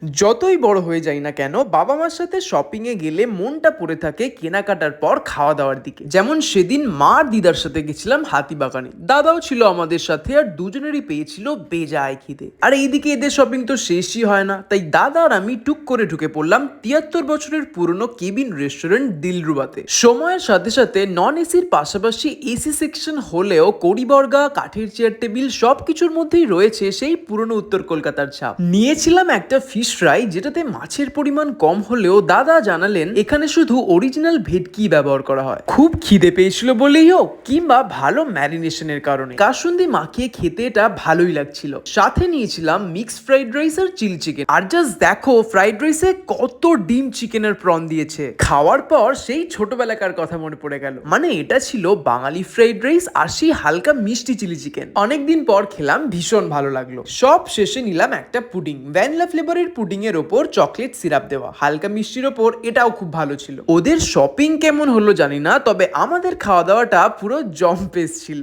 যতই বড় হয়ে যাই না কেন বাবা মার সাথে শপিং এ গেলে মনটা পড়ে থাকে কেনাকাটার পর খাওয়া দাওয়ার দিকে। যেমন সেদিন মা আর দিদার সাথে গেছিলাম হাতিবাগানে, দাদাও ছিল আমাদের সাথে, আর দুজনেরই পেয়েছিল বেজায় খিদে। আর এইদিকে এদের শপিং তো শেষই হয় না, তাই দাদা আর আমি টুক করে ঢুকে পড়লাম 73 বছরের পুরনো কেবিন রেস্টুরেন্ট দিলরুবাতে। সময়ের সাথে সাথে নন এসির পাশাপাশি এসি সেকশন হলেও কড়িবর্গা, কাঠের চেয়ার টেবিল সবকিছুর মধ্যেই রয়েছে সেই পুরনো উত্তর কলকাতার ছাপ। নিয়েছিলাম একটা ফিশ ফ্রাই, যেটাতে মাছের পরিমাণ কম হলেও দাদা জানালেন এখানে শুধু অরিজিনাল ভেটকি ব্যবহার করা হয়। খুব খিদে পেয়েছিল বলেই হোক কিংবা ভালো ম্যারিনেশনের কারণে কাসুন্দি মাখিয়ে খেতে এটা ভালোই লাগছিল। সাথে নিয়েছিলাম মিক্সড ফ্রাইড রাইস আর চিলি চিকেন। আর জাস্ট দেখো ফ্রাইড রাইসে কত ডিম চিকেনের প্রন দিয়েছে। খাওয়ার পর সেই ছোটবেলাকার কথা মনে পড়ে গেল। মানে এটা ছিল বাঙালি ফ্রাইড রাইস আর সেই হালকা মিষ্টি চিলি চিকেন। অনেকদিন পর খেলাম, ভীষণ ভালো লাগলো। সব শেষে নিলাম একটা পুডিং, ভ্যানিলা ফ্লেভারের পুডিং এর ওপর চকলেট সিরাপ দেওয়া, হালকা মিষ্টির ওপর, এটাও খুব ভালো ছিল। ওদের শপিং কেমন হলো জানি না, তবে আমাদের খাওয়া দাওয়াটা পুরো জম্পেস ছিল।